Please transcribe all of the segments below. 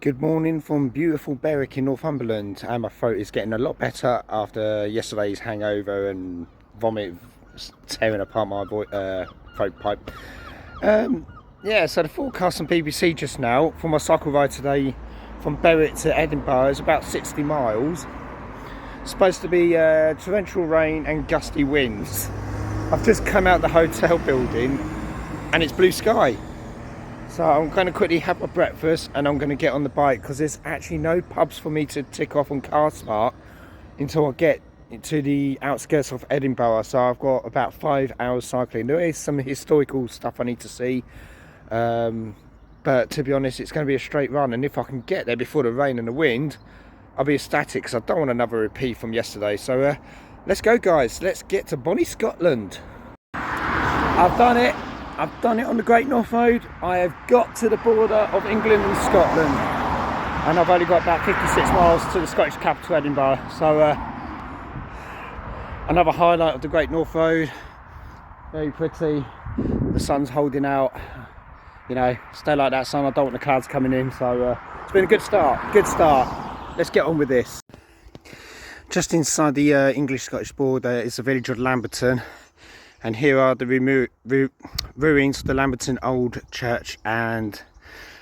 Good morning from beautiful Berwick in Northumberland, and my throat is getting a lot better after yesterday's hangover and vomit tearing apart my throat pipe. Yeah, so the forecast on BBC just now for my cycle ride today from Berwick to Edinburgh is about 60 miles. It's supposed to be torrential rain and gusty winds. I've just come out the hotel building and it's blue sky. So I'm going to quickly have my breakfast and I'm going to get on the bike because there's actually no pubs for me to tick off on Cask Marque until I get to the outskirts of Edinburgh. So I've got about 5 hours cycling. There is some historical stuff I need to see, but to be honest, it's going to be a straight run, and if I can get there before the rain and the wind, I'll be ecstatic because I don't want another repeat from yesterday. So let's go, guys. Let's get to bonnie Scotland. I've done it. I've done it on the Great North Road. I have got to the border of England and Scotland, and I've only got about 56 miles to the Scottish capital, Edinburgh. So another highlight of the Great North Road. Very pretty. The sun's holding out. You know, stay like that, sun. I don't want the clouds coming in. So it's been a good start. Good start. Let's get on with this. Just inside the English-Scottish border is the village of Lamberton. And here are the ruins of the Lamberton Old Church and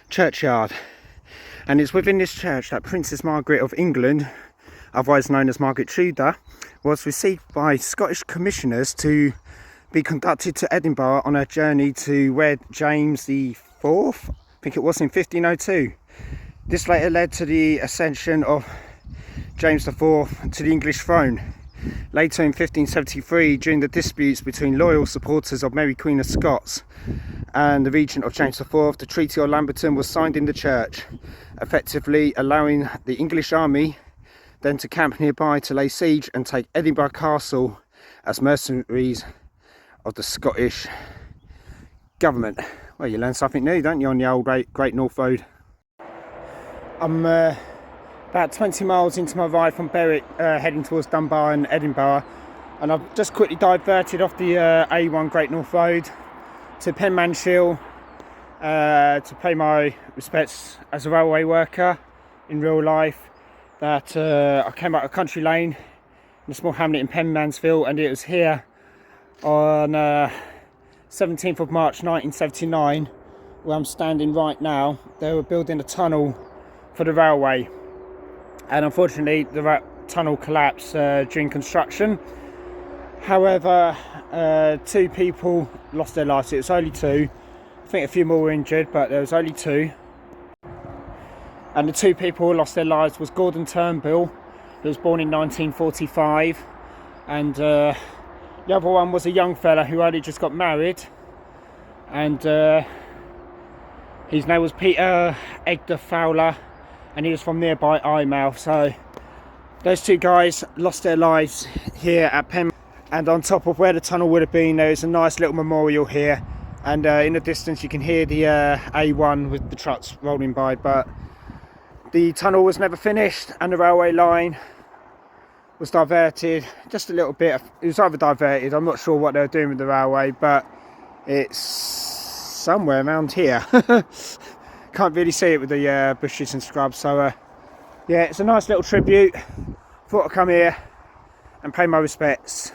Churchyard. And it's within this church that Princess Margaret of England, otherwise known as Margaret Tudor, was received by Scottish commissioners to be conducted to Edinburgh on a journey to wed James IV, I think it was, in 1502. This later led to the ascension of James IV to the English throne. Later in 1573, during the disputes between loyal supporters of Mary Queen of Scots and the regent of James IV, the Treaty of Lamberton was signed in the church, effectively allowing the English army then to camp nearby to lay siege and take Edinburgh Castle as mercenaries of the Scottish government. Well, you learn something new, don't you, on the old Great North Road. I'm about 20 miles into my ride from Berwick, heading towards Dunbar and Edinburgh, and I've just quickly diverted off the A1 Great North Road to Penmanshill to pay my respects as a railway worker in real life. That I came out a country lane in a small hamlet in Penmansfield, and it was here on 17th of March 1979 where I'm standing right now. They were building a tunnel for the railway, and unfortunately the tunnel collapsed during construction. However, 2 people lost their lives. It was only 2. I think a few more were injured, but there was only 2. And the 2 people who lost their lives was Gordon Turnbull, who was born in 1945, and the other one was a young fella who only just got married, and his name was Peter Edgar Fowler, and he was from nearby Eyemouth. So those 2 guys lost their lives here at Penn, and on top of where the tunnel would have been, there is a nice little memorial here, and in the distance you can hear the A1 with the trucks rolling by. But the tunnel was never finished, and the railway line was diverted just a little bit. It was either diverted, I'm not sure what they were doing with the railway, but it's somewhere around here. Can't really see it with the bushes and scrub. So yeah, it's a nice little tribute. Thought I'd come here and pay my respects.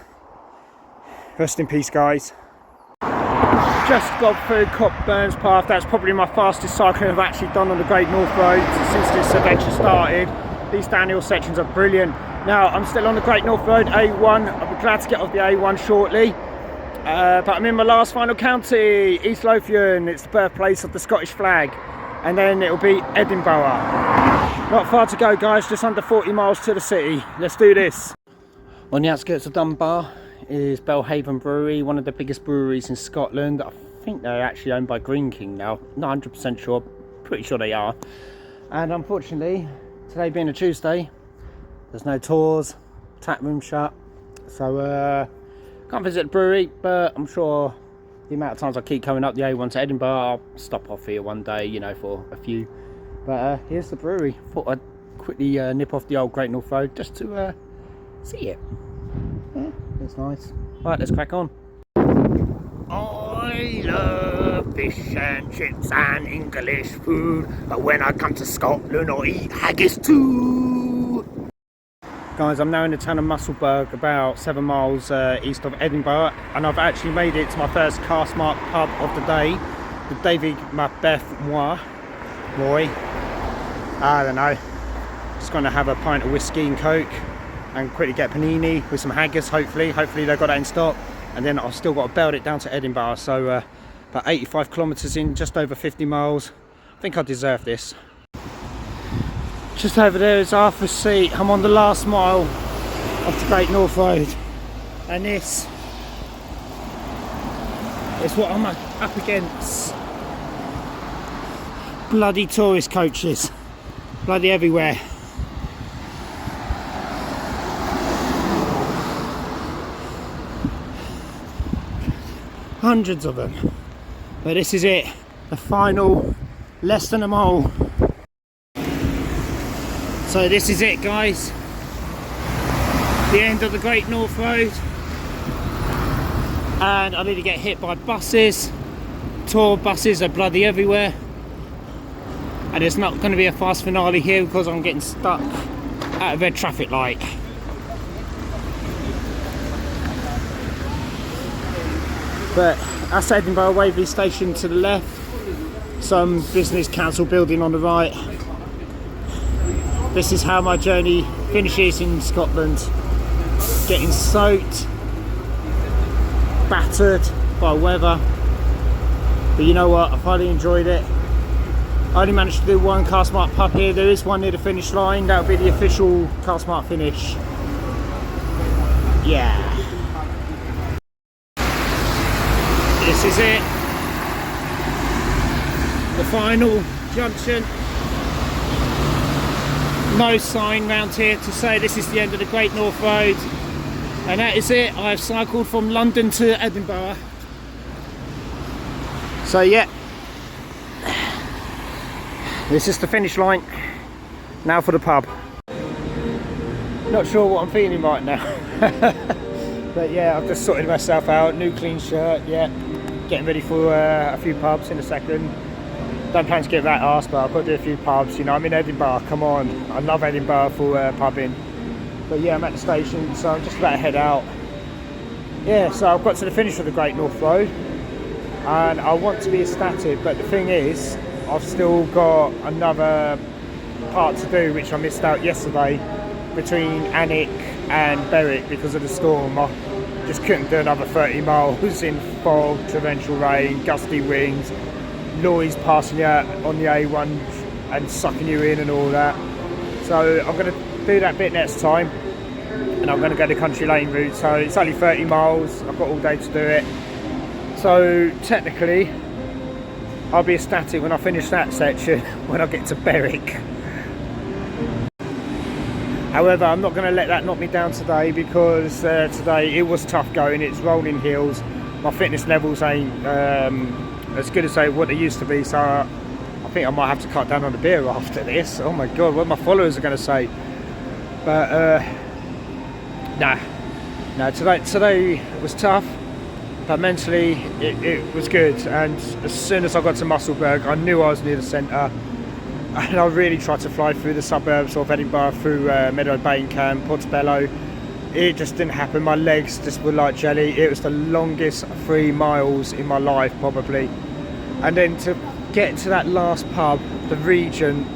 Rest in peace, guys. Just got through Cockburn's Path. That's probably my fastest cycling I've actually done on the Great North Road since this adventure started. These downhill sections are brilliant. Now I'm still on the Great North Road, A1. I'll be glad to get off the A1 shortly. But I'm in my last final county, East Lothian. It's the birthplace of the Scottish flag. And then it'll be Edinburgh. Not far to go, guys, just under 40 miles to the city. Let's do this. On the outskirts of Dunbar is Belhaven Brewery, one of the biggest breweries in Scotland. I think they're actually owned by Green King now. Not 100% sure, pretty sure they are. And unfortunately, today being a Tuesday, there's no tours, tap room shut. So can't visit the brewery, but I'm sure the amount of times I keep coming up the A1 to Edinburgh, I'll stop off here one day, you know, for a few. But here's the brewery. Thought I'd quickly nip off the old Great North Road just to see it. Yeah, it's nice. Right, let's crack on. I love love fish and chips and English food, but when I come to Scotland I eat haggis too. Guys, I'm now in the town of Musselburgh, about 7 miles east of Edinburgh, and I've actually made it to my first Cask Marque pub of the day, the David Macbeth Moi. I don't know, just going to have a pint of whiskey and coke and quickly get panini with some haggis. Hopefully they've got that in stock, and then I've still got to belt it down to Edinburgh. So about 85 kilometres in, just over 50 miles. I think I deserve this. Just over there is Arthur's Seat. I'm on the last mile of the Great North Road, and this is what I'm up against. Bloody tourist coaches, bloody everywhere. Hundreds of them. But this is it, the final less than a mile. So this is it, guys, the end of the Great North Road, and I need to get hit by buses. Tour buses are bloody everywhere, and it's not going to be a fast finale here because I'm getting stuck at a red traffic light. But that's Edinburgh Waverley Station to the left, some business council building on the right. This is how my journey finishes in Scotland. Getting soaked, battered by weather. But you know what, I finally enjoyed it. I only managed to do one Cask Marque pub here. There is one near the finish line. That'll be the official Cask Marque finish. Yeah. This is it. The final junction. No sign round here to say this is the end of the Great North Road. And that is it. I've cycled from London to Edinburgh. So yeah. This is the finish line. Now for the pub. Not sure what I'm feeling right now. But yeah, I've just sorted myself out. New clean shirt, yeah. Getting ready for a few pubs in a second. Don't plan to get that arse, but I've got to do a few pubs. You know, I'm in Edinburgh, come on. I love Edinburgh for pubbing. But yeah, I'm at the station, so I'm just about to head out. Yeah, so I've got to the finish of the Great North Road, and I want to be ecstatic, but the thing is, I've still got another part to do, which I missed out yesterday, between Alnwick and Berwick because of the storm. I just couldn't do another 30 miles in fog, torrential rain, gusty winds, lorries passing you out on the A1 and sucking you in and all that. So I'm going to do that bit next time, and I'm going to go the country lane route. So it's only 30 miles, I've got all day to do it. So technically I'll be ecstatic when I finish that section when I get to Berwick. However, I'm not going to let that knock me down today, because today it was tough going. It's rolling hills. My fitness levels ain't as good as what they used to be, so I think I might have to cut down on the beer after this. Oh my god, what my followers are going to say. But no, today was tough, but mentally it was good. And as soon as I got to Musselburgh, I knew I was near the centre, and I really tried to fly through the suburbs of Edinburgh, through Meadow Bay and Camp, Portobello. It just didn't happen. My legs just were like jelly. It was the longest 3 miles in my life probably. And then to get to that last pub, the Regent,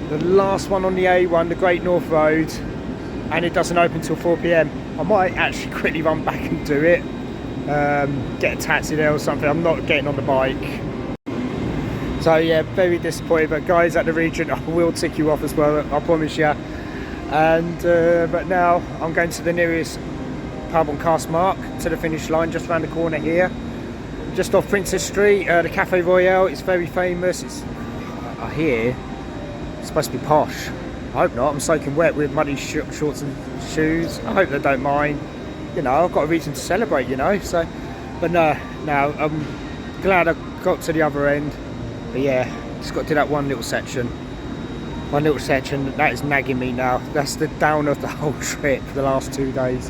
the last one on the A1, the Great North Road, and it doesn't open till 4 PM. I might actually quickly run back and do it, get a taxi there or something. I'm not getting on the bike. So yeah, very disappointed, but guys, at the Regent I will tick you off as well, I promise you. And but now I'm going to the nearest pub on Cask Marque to the finish line, just around the corner here, just off Princess Street. The Cafe Royale is very famous. It's, I hear it's supposed to be posh. I hope not. I'm soaking wet with muddy shorts and shoes. I hope they don't mind. You know, I've got a reason to celebrate, you know. So, but no, I'm glad I got to the other end. But yeah, just got to that one little section. One little section that is nagging me now. That's the down of the whole trip for the last 2 days.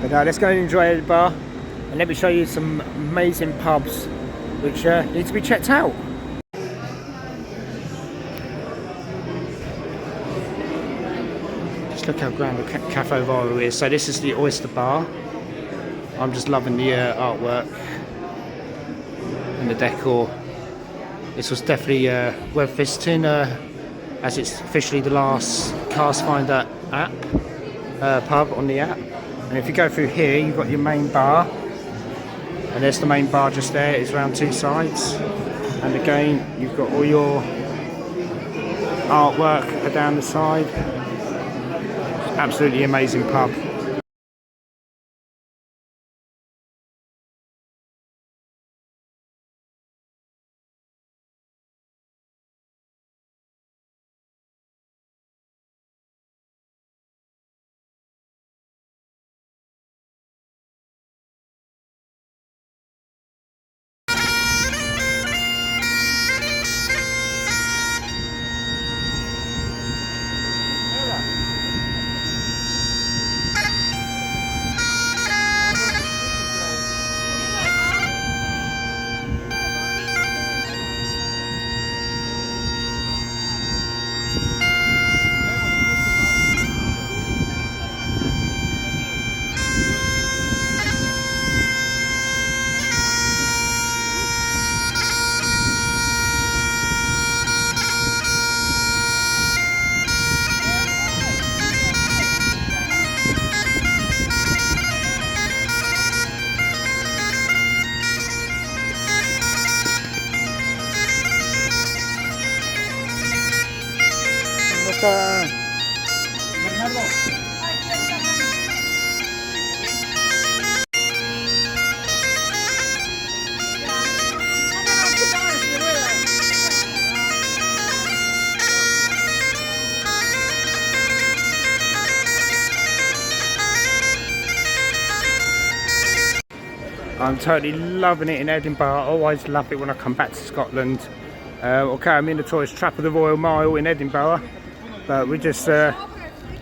But let's go and enjoy Edinburgh, and let me show you some amazing pubs which need to be checked out. Just look how grand the Cafe Royal is. So this is the oyster bar. I'm just loving the artwork and the decor. This was definitely worth visiting, as it's officially the last Caskfinder app pub on the app. And if you go through here, you've got your main bar, and there's the main bar just there. It's around two sides, and again you've got all your artwork down the side. Absolutely amazing pub. I'm totally loving it in Edinburgh. I always love it when I come back to Scotland. Okay, I'm in the tourist trap of the Royal Mile in Edinburgh, but we just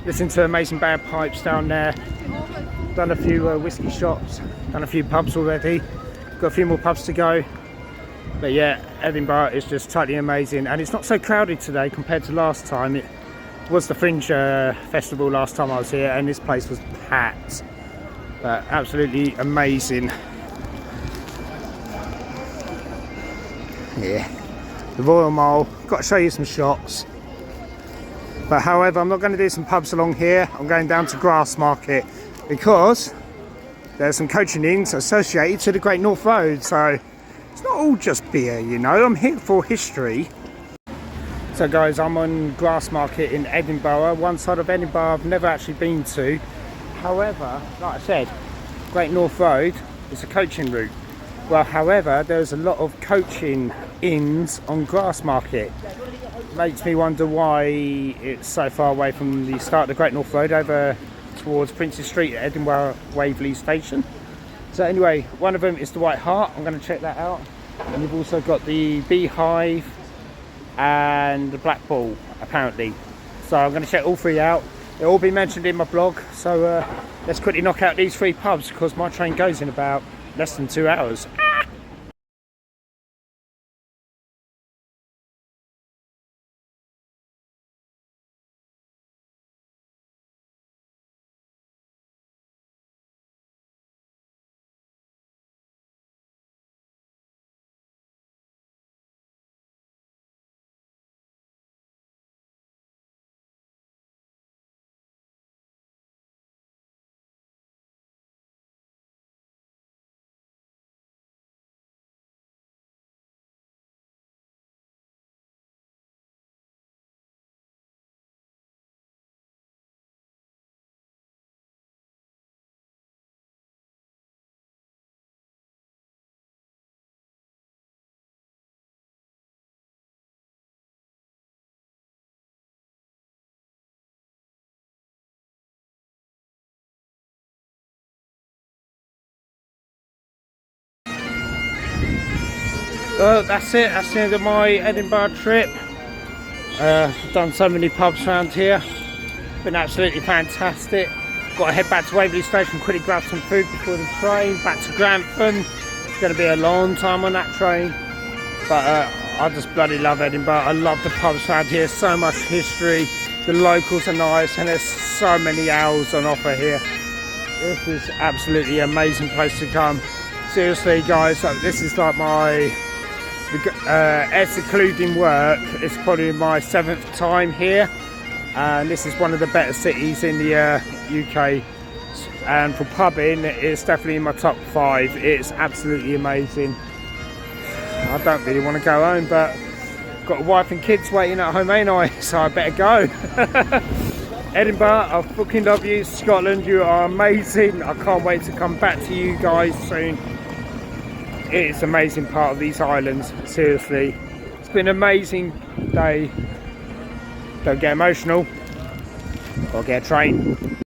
listened to amazing bagpipes down there. Done a few whiskey shops, done a few pubs already. Got a few more pubs to go. But yeah, Edinburgh is just totally amazing, and it's not so crowded today compared to last time. It was the Fringe festival last time I was here, and this place was packed. But absolutely amazing. Yeah, the Royal Mile. Got to show you some shots. But however, I'm not going to do some pubs along here. I'm going down to Cask Marque because there's some coaching inns associated to the Great North Road. So it's not all just beer, you know. I'm here for history. So guys, I'm on Cask Marque in Edinburgh. One side of Edinburgh I've never actually been to. However, like I said, Great North Road is a coaching route. Well, however, there's a lot of coaching inns on Cask Marque. Makes me wonder why it's so far away from the start of the Great North Road over towards Princes Street at Edinburgh Waverley Station. So anyway, one of them is the White Hart. I'm going to check that out. And you've also got the Beehive and the Black Bull, apparently. So I'm going to check all three out. It'll all be mentioned in my blog. So let's quickly knock out these three pubs because my train goes in about less than 2 hours. Well, that's it. That's the end of my Edinburgh trip. I've done so many pubs around here. Been absolutely fantastic. Got to head back to Waverley Station, quickly grab some food before the train. Back to Grantham. It's going to be a long time on that train, but I just bloody love Edinburgh. I love the pubs around here, so much history, the locals are nice, and there's so many ales on offer here. This is absolutely amazing place to come. Seriously guys, this is like my, excluding work, it's probably my 7th time here, and this is one of the better cities in the UK, and for pubbing it's definitely in my top 5. It's absolutely amazing. I don't really want to go home, but got a wife and kids waiting at home, ain't I? So I better go. Edinburgh, I fucking love you. Scotland, you are amazing. I can't wait to come back to you guys soon. It's an amazing part of these islands, seriously. It's been an amazing day. Don't get emotional, or get a train.